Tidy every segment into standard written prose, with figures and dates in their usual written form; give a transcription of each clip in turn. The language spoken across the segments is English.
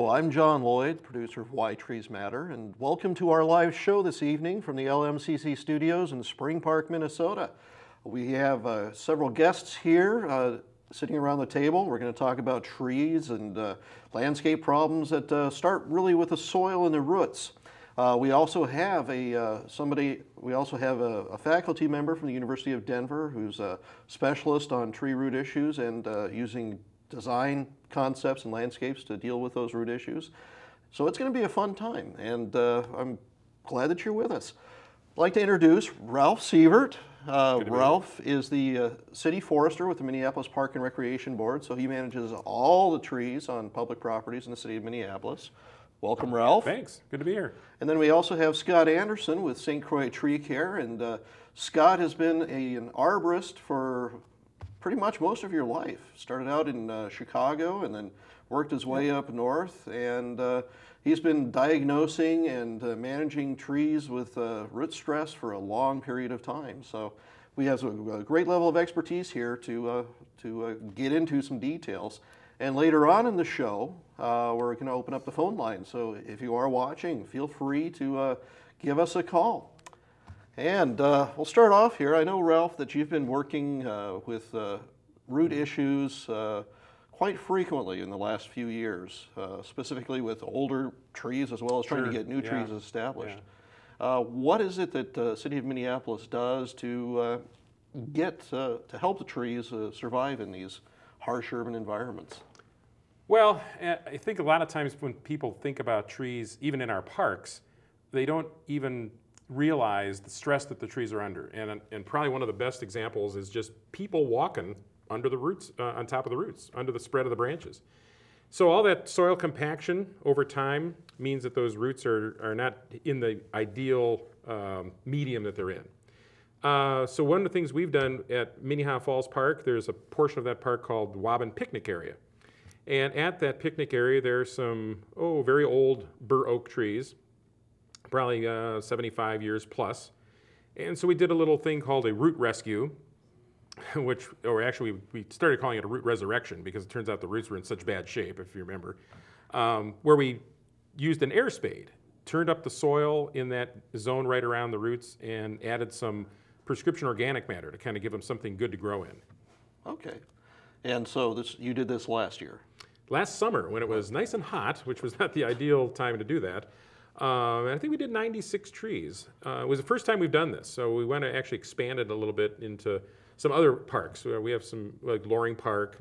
Hello, I'm John Lloyd, producer of Why Trees Matter, and welcome to our live show this evening from the LMCC studios in Spring Park, Minnesota. We have several guests here sitting around the table. We're going to talk about trees and landscape problems that start really with the soil and the roots. We also have a faculty member from the University of Denver who's a specialist on tree root issues and using design concepts and landscapes to deal with those root issues. So it's going to be a fun time, and I'm glad that you're with us. I'd like to introduce Ralph Sievert. Ralph is the city forester with the Minneapolis Park and Recreation Board, so he manages all the trees on public properties in the city of Minneapolis. Welcome, Ralph. Thanks. Good to be here. And then we also have Scott Anderson with St. Croix Tree Care, and Scott has been an arborist for pretty much most of your life. Started out in Chicago and then worked his way up north, and he's been diagnosing and managing trees with root stress for a long period of time. So we have a great level of expertise here to get into some details. And later on in the show, we're going to open up the phone line. So if you are watching, feel free to give us a call. And we'll start off here. I know, Ralph, that you've been working with root issues quite frequently in the last few years, specifically with older trees as well as trying to get new trees established. What is it that the city of Minneapolis does to help the trees survive in these harsh urban environments? Well, I think a lot of times when people think about trees, even in our parks, they don't even realize the stress that the trees are under. And probably one of the best examples is just people walking under the roots, on top of the roots, under the spread of the branches. So all that soil compaction over time means that those roots are not in the ideal medium that they're in. So one of the things we've done at Minnehaha Falls Park, there's a portion of that park called Wobbin Picnic Area. And at that picnic area, there's some, very old bur oak trees, probably 75 years plus. And so we did a little thing called a root rescue, we started calling it a root resurrection because it turns out the roots were in such bad shape, if you remember, where we used an air spade, turned up the soil in that zone right around the roots, and added some prescription organic matter to kind of give them something good to grow in. Okay. And so you did this last year? Last summer, when it was nice and hot, which was not the ideal time to do that. I think we did 96 trees. It was the first time we've done this, so we want to actually expand it a little bit into some other parks. We have some, like Loring Park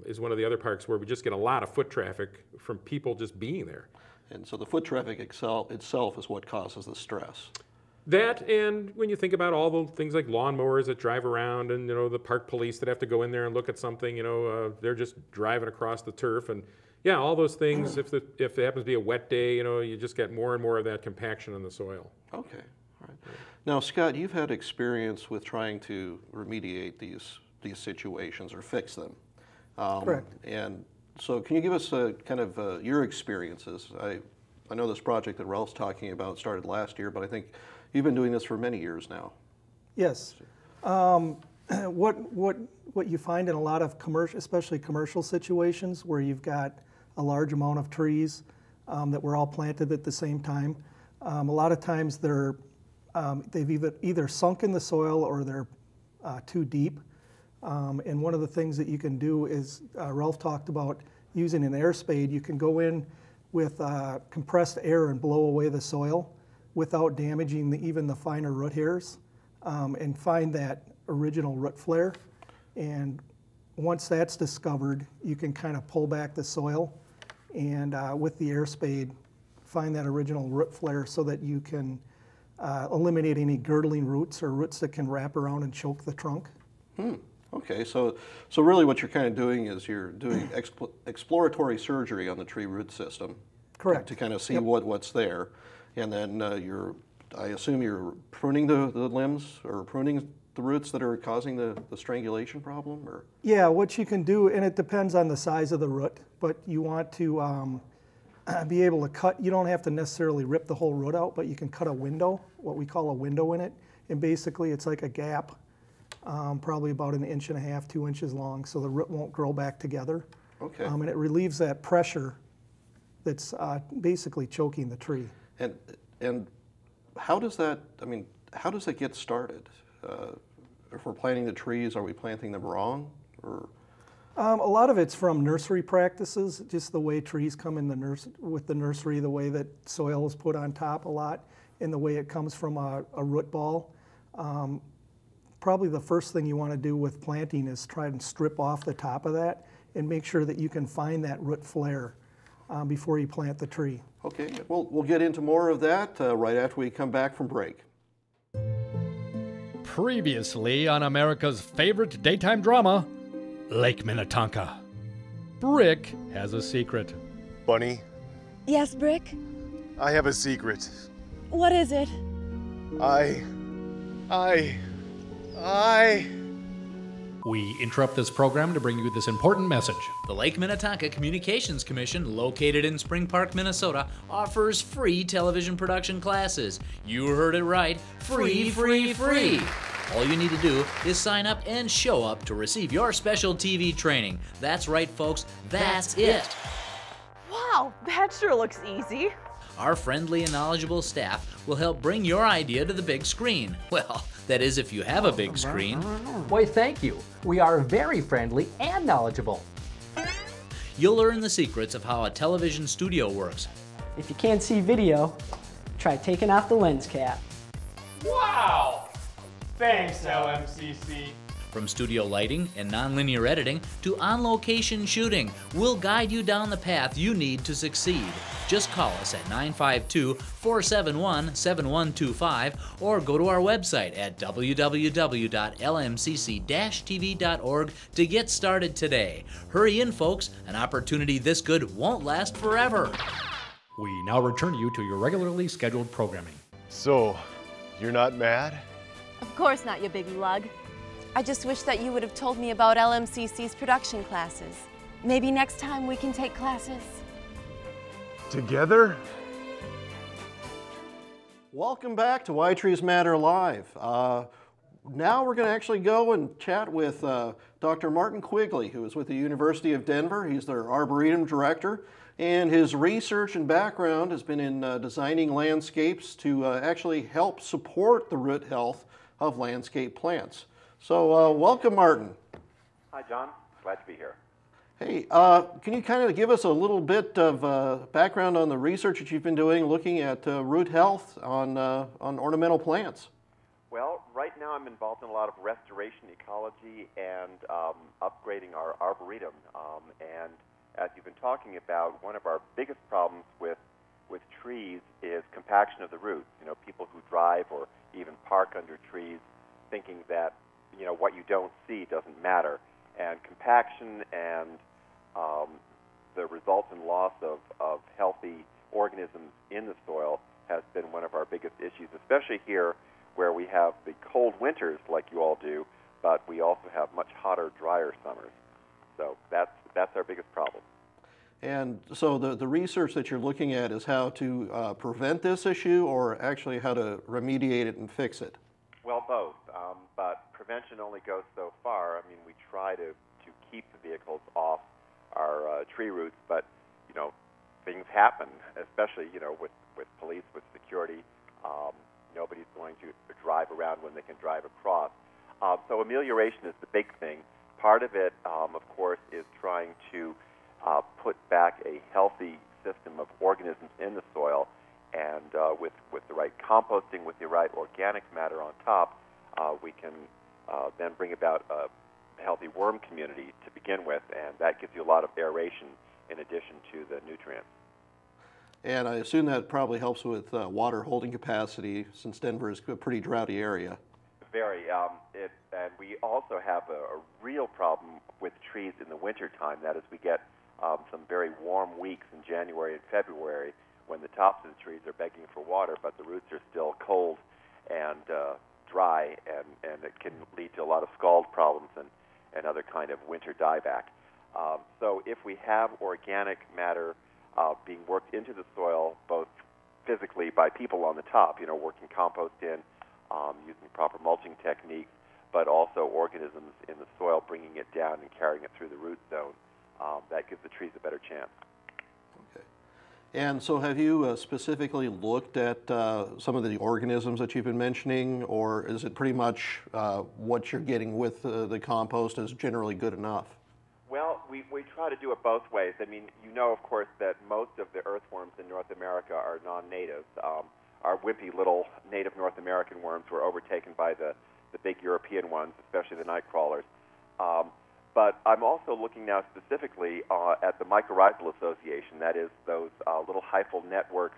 is one of the other parks where we just get a lot of foot traffic from people just being there. And so the foot traffic itself is what causes the stress. That, and when you think about all the things like lawnmowers that drive around, and the park police that have to go in there and look at something, they're just driving across the turf, and yeah, all those things. If it happens to be a wet day, you just get more and more of that compaction in the soil. Okay, all right. Now, Scott, you've had experience with trying to remediate these situations or fix them. Correct. And so, can you give us kind of your experiences? I know this project that Ralph's talking about started last year, but I think you've been doing this for many years now. Yes. What you find in a lot of especially commercial situations where you've got a large amount of trees that were all planted at the same time, a lot of times they've either sunk in the soil or they're too deep. And one of the things that you can do is, Ralph talked about using an air spade. You can go in with compressed air and blow away the soil without damaging even the finer root hairs, and find that original root flare. And once that's discovered, you can kind of pull back the soil and with the air spade find that original root flare so that you can eliminate any girdling roots or roots that can wrap around and choke the trunk. Okay, so really what you're kind of doing is you're doing exploratory surgery on the tree root system. Correct. To kind of see what's there. And then I assume you're pruning the limbs or pruning the roots that are causing the strangulation problem? Or? Yeah, what you can do, and it depends on the size of the root, but you want to be able to cut. You don't have to necessarily rip the whole root out, but you can cut a window, what we call a window in it. And basically it's like a gap, probably about 1.5 inches, 2 inches long, so the root won't grow back together. Okay. And it relieves that pressure that's basically choking the tree. And how does that, how does that get started? If we're planting the trees, are we planting them wrong? Or? A lot of it's from nursery practices, just the way trees come in with the nursery, the way that soil is put on top a lot, and the way it comes from a root ball. Probably the first thing you want to do with planting is try and strip off the top of that and make sure that you can find that root flare before you plant the tree. Okay, well, we'll get into more of that right after we come back from break. Previously on America's favorite daytime drama, Lake Minnetonka. Brick has a secret. Bunny, Yes, Brick? I have a secret. What is it? We interrupt this program to bring you this important message. The Lake Minnetonka Communications Commission, located in Spring Park, Minnesota, offers free television production classes. You heard it right. Free, free, free. All you need to do is sign up and show up to receive your special TV training. That's right, folks. That's it. Wow, that sure looks easy. Our friendly and knowledgeable staff will help bring your idea to the big screen. Well, that is if you have a big screen. Why, thank you. We are very friendly and knowledgeable. You'll learn the secrets of how a television studio works. If you can't see video, try taking off the lens cap. Wow! Thanks, LMCC. From studio lighting and nonlinear editing to on-location shooting, we'll guide you down the path you need to succeed. Just call us at 952-471-7125 or go to our website at www.lmcc-tv.org to get started today. Hurry in, folks. An opportunity this good won't last forever. We now return you to your regularly scheduled programming. So, you're not mad? Of course not, you big lug. I just wish that you would have told me about LMCC's production classes. Maybe next time we can take classes. Together? Welcome back to Why Trees Matter Live. Now we're going to actually go and chat with Dr. Martin Quigley, who is with the University of Denver. He's their Arboretum Director, and his research and background has been in designing landscapes to actually help support the root health of landscape plants. So welcome, Martin. Hi, John. Glad to be here. Hey, can you kind of give us a little bit of background on the research that you've been doing looking at root health on ornamental plants? Well, right now I'm involved in a lot of restoration ecology and upgrading our arboretum. And as you've been talking about, one of our biggest problems with trees is compaction of the roots. You know, people who drive or even park under trees thinking that, you know, what you don't see doesn't matter. And compaction and the resultant loss of healthy organisms in the soil has been one of our biggest issues, especially here where we have the cold winters like you all do, but we also have much hotter, drier summers. So that's our biggest problem. And so the research that you're looking at is how to prevent this issue or actually how to remediate it and fix it? Well, both, but prevention only goes so far. I mean, we try to keep the vehicles off our tree roots, but, you know, things happen, especially, you know, with police, with security. Nobody's going to drive around when they can drive across. So amelioration is the big thing. Part of it, of course, is trying to put back a healthy system of organisms in the soil, and with the right composting, with the right organic matter on top, we can then bring about a healthy worm community to begin with, and that gives you a lot of aeration in addition to the nutrients. And I assume that probably helps with water holding capacity, since Denver is a pretty droughty area. Very. And we also have a real problem with trees in the wintertime. That is, we get some very warm weeks in January and February when the tops of the trees are begging for water, but the roots are still cold and dry, and it can lead to a lot of scald problems and other kind of winter dieback. So if we have organic matter being worked into the soil, both physically by people on the top, you know, working compost in, using proper mulching techniques, but also organisms in the soil bringing it down and carrying it through the root zone, that gives the trees a better chance. Okay. And so have you specifically looked at some of the organisms that you've been mentioning, or is it pretty much what you're getting with the compost is generally good enough? Well, we try to do it both ways. I mean, you know, of course, that most of the earthworms in North America are non-native. Our wimpy little native North American worms were overtaken by the big European ones, especially the night crawlers. But I'm also looking now specifically at the Mycorrhizal Association, that is those little hyphal networks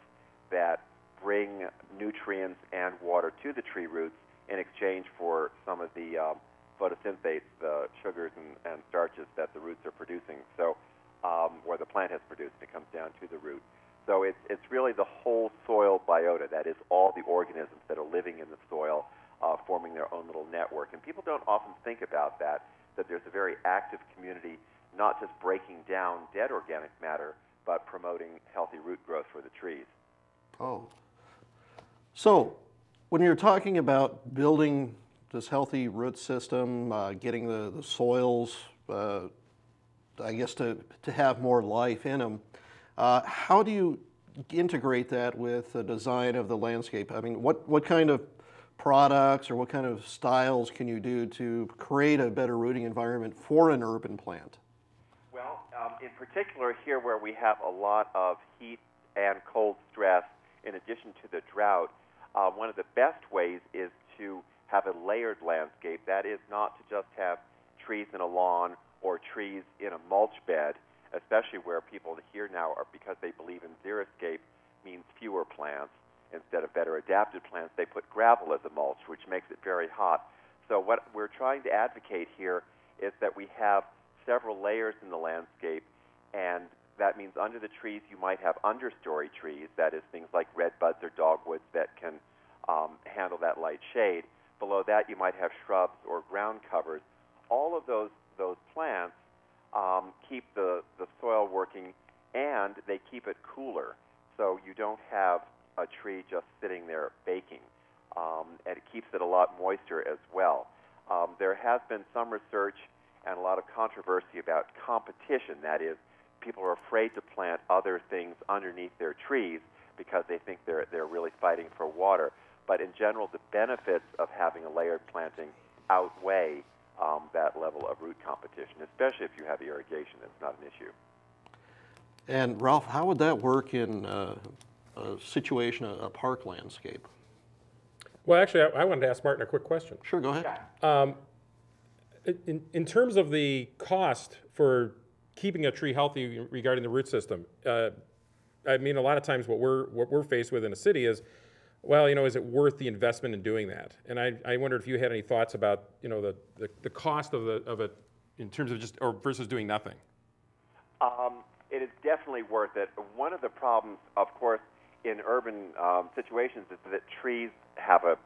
that bring nutrients and water to the tree roots in exchange for some of the photosynthates, the sugars and starches that the roots are producing, so or the plant has produced, it comes down to the root. So it's really the whole soil biota, that is all the organisms that are living in the soil, forming their own little network. And people don't often think about that there's a very active community, not just breaking down dead organic matter, but promoting healthy root growth for the trees. Oh. So when you're talking about building this healthy root system, getting the soils, I guess, to have more life in them, how do you integrate that with the design of the landscape? I mean, what kind of products or what kind of styles can you do to create a better rooting environment for an urban plant? Well, in particular here where we have a lot of heat and cold stress in addition to the drought, one of the best ways is to have a layered landscape. That is not to just have trees in a lawn or trees in a mulch bed, especially where people here now are, because they believe in xeriscape means fewer plants. Instead of better adapted plants, they put gravel as a mulch, which makes it very hot. So what we're trying to advocate here is that we have several layers in the landscape, and that means under the trees you might have understory trees, that is things like redbuds or dogwoods that can handle that light shade. Below that you might have shrubs or ground covers. All of those plants keep the soil working, and they keep it cooler, so you don't have a tree just sitting there baking, and it keeps it a lot moister as well. There has been some research and a lot of controversy about competition. That is, people are afraid to plant other things underneath their trees because they think they're really fighting for water. But in general, the benefits of having a layered planting outweigh that level of root competition, especially if you have irrigation. It's not an issue. And Ralph, how would that work in a situation, a park landscape? Well, actually, I wanted to ask Martin a quick question. Sure, go ahead. Yeah. In terms of the cost for keeping a tree healthy regarding the root system, I mean, a lot of times what we're faced with in a city is, well, you know, is it worth the investment in doing that? And I wondered if you had any thoughts about, you know, the cost of it in terms of just, or versus doing nothing. It is definitely worth it. One of the problems, of course, in urban situations is that trees have a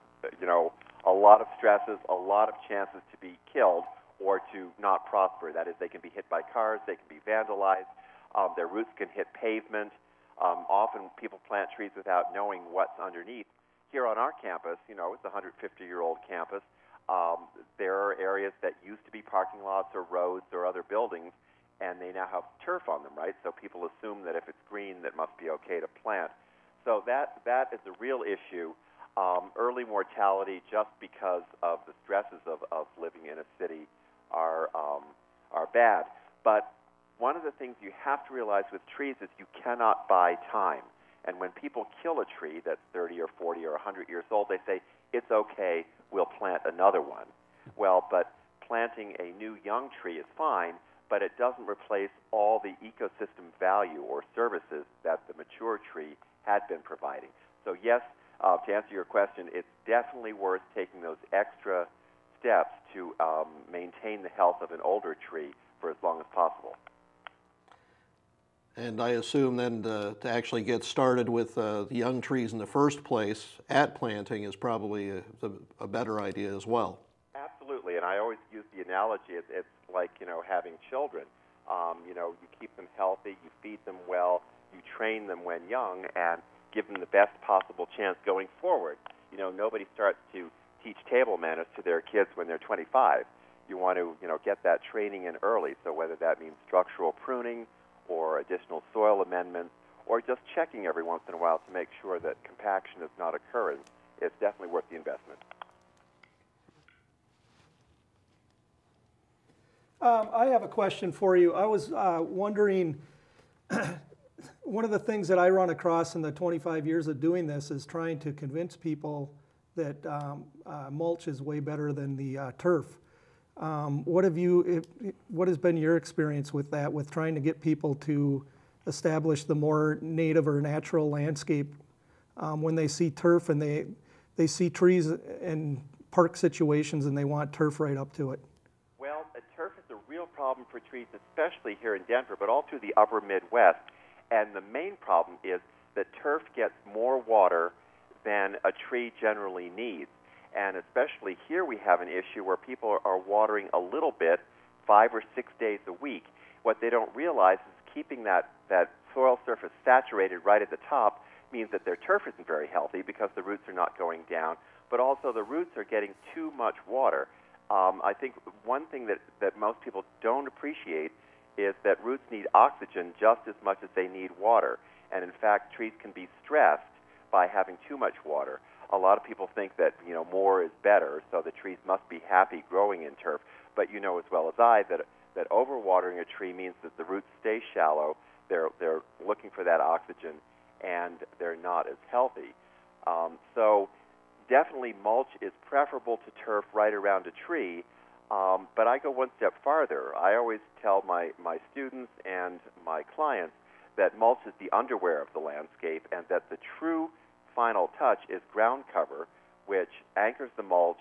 lot of stresses, a lot of chances to be killed or to not prosper. That is, they can be hit by cars, they can be vandalized, their roots can hit pavement. Often people plant trees without knowing what's underneath. Here on our campus, you know, it's a 150-year-old campus. There are areas that used to be parking lots or roads or other buildings, and they now have turf on them, right? So people assume that if it's green, that must be okay to plant. So that is a real issue. Early mortality, just because of the stresses of living in a city, are bad. But one of the things you have to realize with trees is you cannot buy time. And when people kill a tree that's 30 or 40 or 100 years old, they say, it's okay, we'll plant another one. Well, but planting a new young tree is fine, but it doesn't replace all the ecosystem value or services that the mature tree had been providing. So yes, to answer your question, it's definitely worth taking those extra steps to maintain the health of an older tree for as long as possible. And I assume then to actually get started with the young trees in the first place at planting is probably a better idea as well. Absolutely, and I always use the analogy, it's like, you know, having children. You know, you keep them healthy, you feed them well, you train them when young, and give them the best possible chance going forward. You know, nobody starts to teach table manners to their kids when they're 25. You want to, you know, get that training in early, so whether that means structural pruning or additional soil amendments or just checking every once in a while to make sure that compaction is not occurring, is definitely worth the investment. I have a question for you. I was wondering, one of the things that I run across in the 25 years of doing this is trying to convince people that mulch is way better than the turf. What has been your experience with that, with trying to get people to establish the more native or natural landscape when they see turf and they see trees in park situations and they want turf right up to it? Well, turf is a real problem for trees, especially here in Denver, but all through the upper Midwest. And the main problem is that turf gets more water than a tree generally needs. And especially here we have an issue where people are watering a little bit 5 or 6 days a week. What they don't realize is keeping that soil surface saturated right at the top means that their turf isn't very healthy because the roots are not going down, but also the roots are getting too much water. I think one thing that most people don't appreciate is that roots need oxygen just as much as they need water. And in fact, trees can be stressed by having too much water. A lot of people think that, more is better, so the trees must be happy growing in turf. But you know as well as I that overwatering a tree means that the roots stay shallow, they're looking for that oxygen, and they're not as healthy. So definitely mulch is preferable to turf right around a tree, but I go one step farther. I always tell my students and my clients that mulch is the underwear of the landscape, and that the true final touch is ground cover, which anchors the mulch,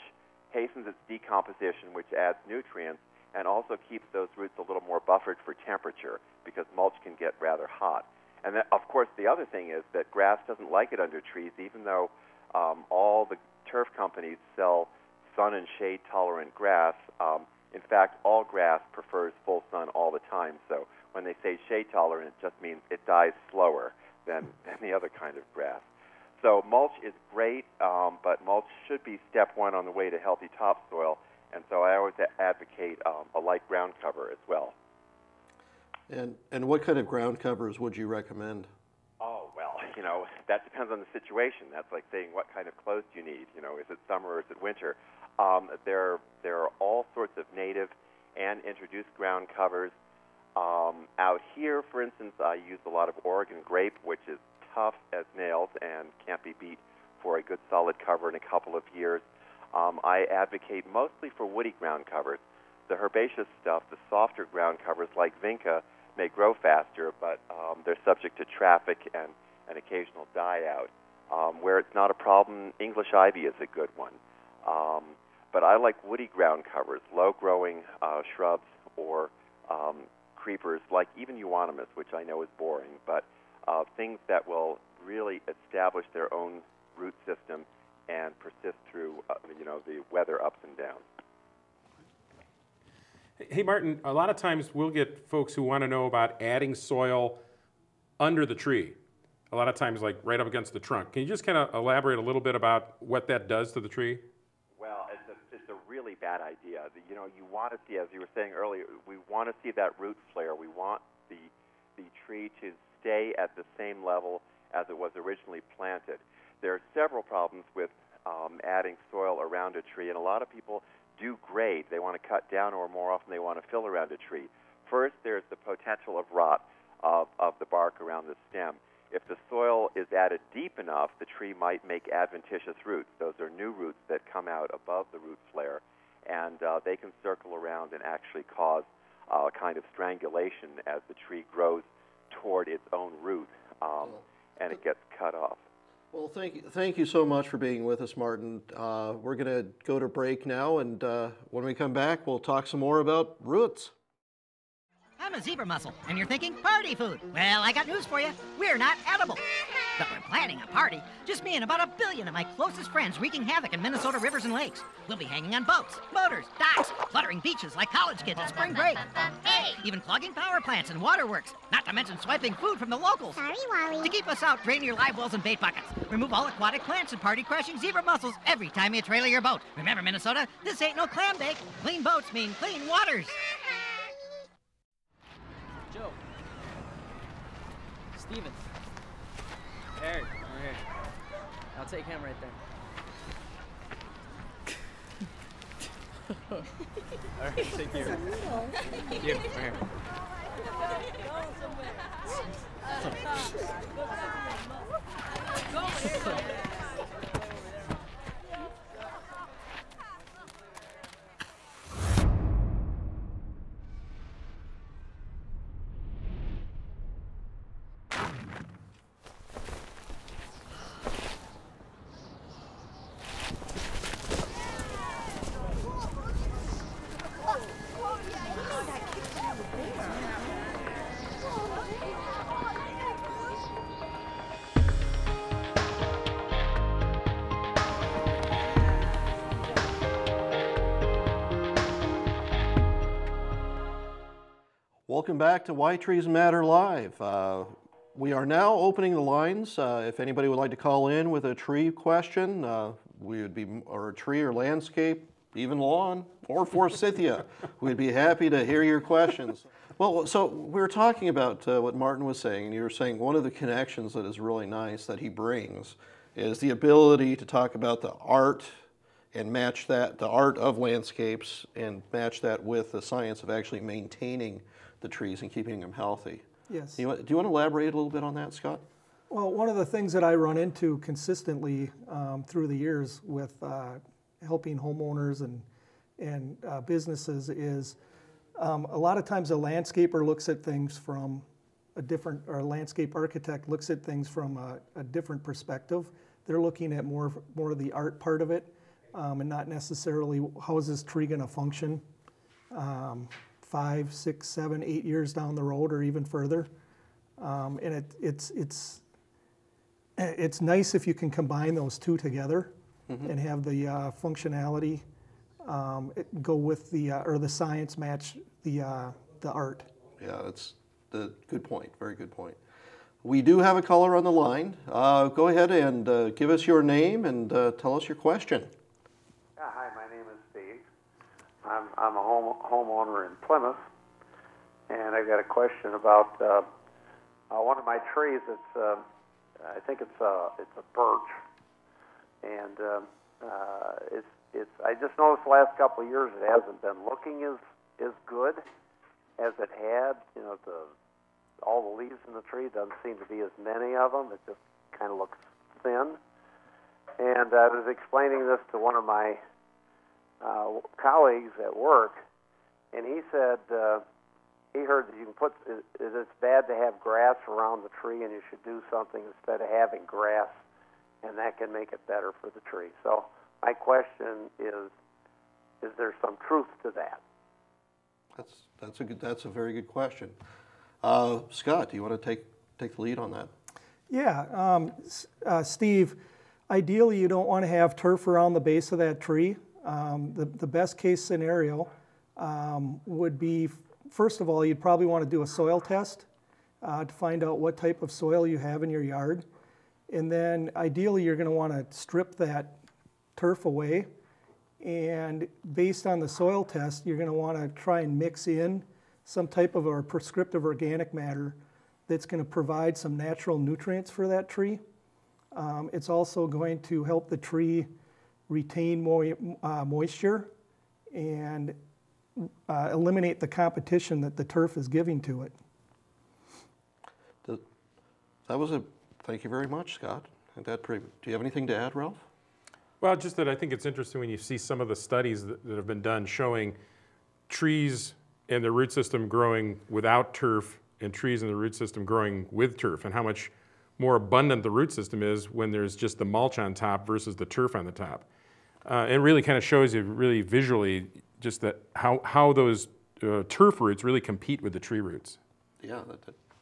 hastens its decomposition, which adds nutrients, and also keeps those roots a little more buffered for temperature, because mulch can get rather hot. And then, of course, the other thing is that grass doesn't like it under trees, even though all the turf companies sell sun and shade tolerant grass. In fact, all grass prefers full sun all the time. So when they say shade tolerant, it just means it dies slower than the other kind of grass. So mulch is great, but mulch should be step one on the way to healthy topsoil. And so I always advocate a light ground cover as well. And what kind of ground covers would you recommend? Oh, well, that depends on the situation. That's like saying what kind of clothes do you need? Is it summer or is it winter? There are all sorts of native and introduced ground covers. Out here, for instance, I use a lot of Oregon grape, which is tough as nails and can't be beat for a good solid cover in a couple of years. I advocate mostly for woody ground covers. The herbaceous stuff, the softer ground covers like vinca, may grow faster, but they're subject to traffic and an occasional die out. Where it's not a problem, English ivy is a good one. But I like woody ground covers, low-growing shrubs or creepers, like even euonymus, which I know is boring, but things that will really establish their own root system and persist through the weather ups and downs. Hey, Martin, a lot of times we'll get folks who want to know about adding soil under the tree. A lot of times, like right up against the trunk. Can you just kind of elaborate a little bit about what that does to the tree? Well, it's a really bad idea. You want to see, as you were saying earlier, we want to see that root flare. We want the tree to stay at the same level as it was originally planted. There are several problems with adding soil around a tree, and a lot of people do great. They want to cut down, or more often they want to fill around a tree. First, there's the potential of rot of the bark around the stem. If the soil is added deep enough, the tree might make adventitious roots. Those are new roots that come out above the root flare, and they can circle around and actually cause a kind of strangulation as the tree grows toward its own root, and it gets cut off. Well, thank you so much for being with us, Martin. We're going to go to break now, and when we come back, we'll talk some more about roots. I'm a zebra mussel, and you're thinking party food. Well, I got news for you. We're not edible. But we're planning a party. Just me and about 1 billion of my closest friends wreaking havoc in Minnesota rivers and lakes. We'll be hanging on boats, motors, docks, cluttering beaches like college kids at spring break. Hey! Even clogging power plants and waterworks. Not to mention swiping food from the locals. Sorry, Wally. To keep us out, drain your live wells and bait buckets. Remove all aquatic plants and party-crashing zebra mussels every time you trailer your boat. Remember, Minnesota, this ain't no clam bake. Clean boats mean clean waters. Joe. Stevens. Eric, over here. I'll take him right there. All right, thank you. Thank you. Over here. Welcome back to Why Trees Matter Live. We are now opening the lines. If anybody would like to call in with a tree question, or a tree or landscape, even lawn, or forsythia, we'd be happy to hear your questions. Well, so we were talking about what Martin was saying, and you were saying one of the connections that is really nice that he brings is the ability to talk about the art and match that, the art of landscapes, and match that with the science of actually maintaining the trees and keeping them healthy. Yes. Do you want to elaborate a little bit on that, Scott? Well, one of the things that I run into consistently through the years with helping homeowners and businesses is a lot of times a landscaper looks at things from a different, or a landscape architect looks at things from a different perspective. They're looking at more of the art part of it and not necessarily how is this tree going to function 5, 6, 7, 8 years down the road or even further. And it's nice if you can combine those two together and have the functionality go with the science match the art. Yeah, that's the good point. Very good point. We do have a caller on the line. Go ahead and give us your name and tell us your question. Hi, my name is Steve. I'm a homeowner in Plymouth, and I've got a question about one of my trees. It's I think it's a birch, and I just noticed the last couple of years it hasn't been looking as good as it had. You know, all the leaves in the tree doesn't seem to be as many of them. It just kind of looks thin. And I was explaining this to one of my colleagues at work, and he said he heard that you can put, it's bad to have grass around the tree, and you should do something instead of having grass, and that can make it better for the tree. So my question is there some truth to that? That's a very good question. Scott, do you want to take the lead on that? Yeah, Steve, ideally you don't want to have turf around the base of that tree. The best case scenario would be, first of all, you'd probably want to do a soil test to find out what type of soil you have in your yard. And then ideally you're going to want to strip that turf away. And based on the soil test, you're going to want to try and mix in some type of a prescriptive organic matter that's going to provide some natural nutrients for that tree. It's also going to help the tree retain moisture and eliminate the competition that the turf is giving to it. Thank you very much, Scott. Do you have anything to add, Ralph? Well, just that I think it's interesting when you see some of the studies that have been done showing trees and the root system growing without turf and trees in the root system growing with turf, and how much more abundant the root system is when there's just the mulch on top versus the turf on the top. It really kind of shows you really visually just that how those turf roots really compete with the tree roots. Yeah,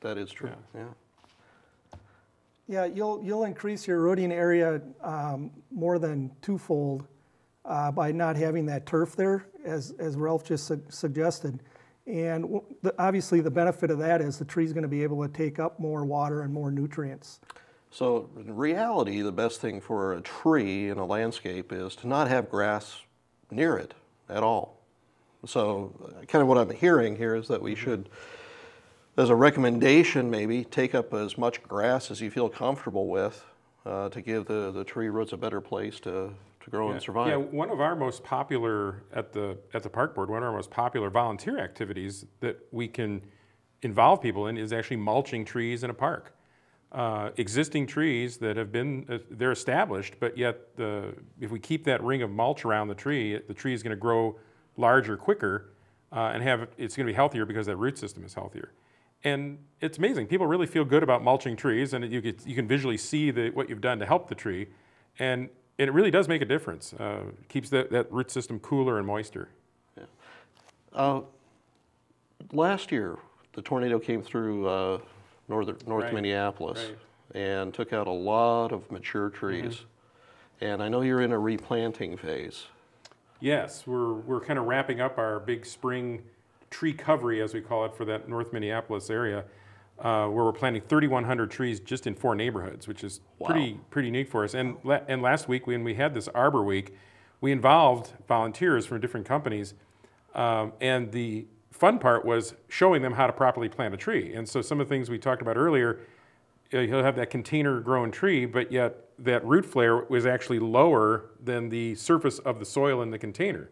that is true. Yeah. Yeah, you'll increase your rooting area more than twofold by not having that turf there, as Ralph just suggested. And obviously the benefit of that is the tree's going to be able to take up more water and more nutrients. So in reality, the best thing for a tree in a landscape is to not have grass near it at all. So kind of what I'm hearing here is that we should as a recommendation, maybe take up as much grass as you feel comfortable with to give the tree roots a better place to grow and survive. Yeah, one of our most popular, at the park board, one of our most popular volunteer activities that we can involve people in is actually mulching trees in a park. Existing trees that have been, they're established, but yet if we keep that ring of mulch around the tree is going to grow larger quicker and it's going to be healthier because that root system is healthier. And it's amazing. People really feel good about mulching trees, and you can visually see what you've done to help the tree. And it really does make a difference. It keeps that root system cooler and moister. Yeah. Last year, the tornado came through North Minneapolis and took out a lot of mature trees. And I know you're in a replanting phase. Yes, we're kind of wrapping up our big spring tree covery, as we call it, for that North Minneapolis area, where we're planting 3,100 trees just in 4 neighborhoods, which is pretty neat for us. And last week, when we had this Arbor Week, we involved volunteers from different companies, and the fun part was showing them how to properly plant a tree. And so some of the things we talked about earlier, you'll have that container grown tree, but yet that root flare was actually lower than the surface of the soil in the container.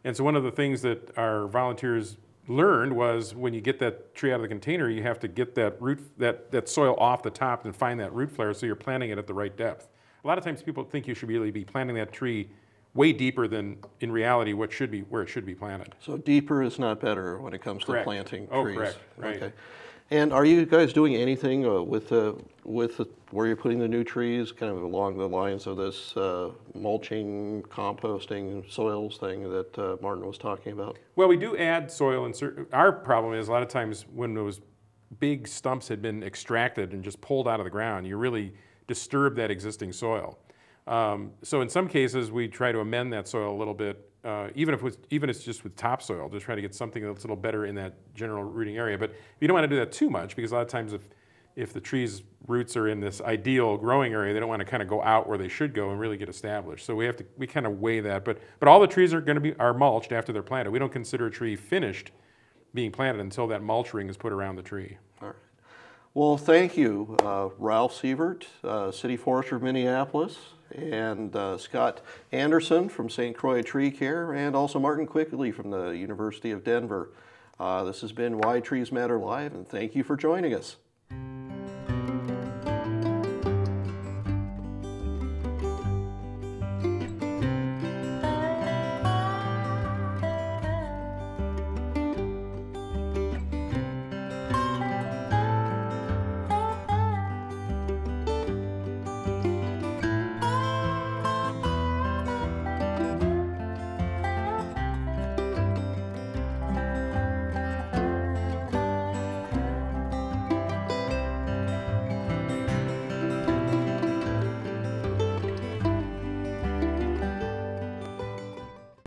And so one of the things that our volunteers learned was when you get that tree out of the container, you have to get that soil off the top and find that root flare so you're planting it at the right depth. A lot of times people think you should really be planting that tree way deeper than in reality where it should be planted. So deeper is not better when it comes to planting trees. Oh, correct. Right. Okay. And are you guys doing anything with where you're putting the new trees, kind of along the lines of this mulching, composting, soils thing that Martin was talking about? Well, we do add soil. Our problem is a lot of times when those big stumps had been extracted and just pulled out of the ground, you really disturb that existing soil. So in some cases, we try to amend that soil a little bit, even if it's just with topsoil, to try to get something that's a little better in that general rooting area. But you don't want to do that too much, because a lot of times if the tree's roots are in this ideal growing area, they don't want to kind of go out where they should go and really get established. So we kind of weigh that. But all the trees are mulched after they're planted. We don't consider a tree finished being planted until that mulch ring is put around the tree. All right. Well, thank you, Ralph Sievert, City Forester of Minneapolis, and Scott Anderson from St. Croix Tree Care, and also Martin Quigley from the University of Denver. This has been Why Trees Matter Live, and thank you for joining us.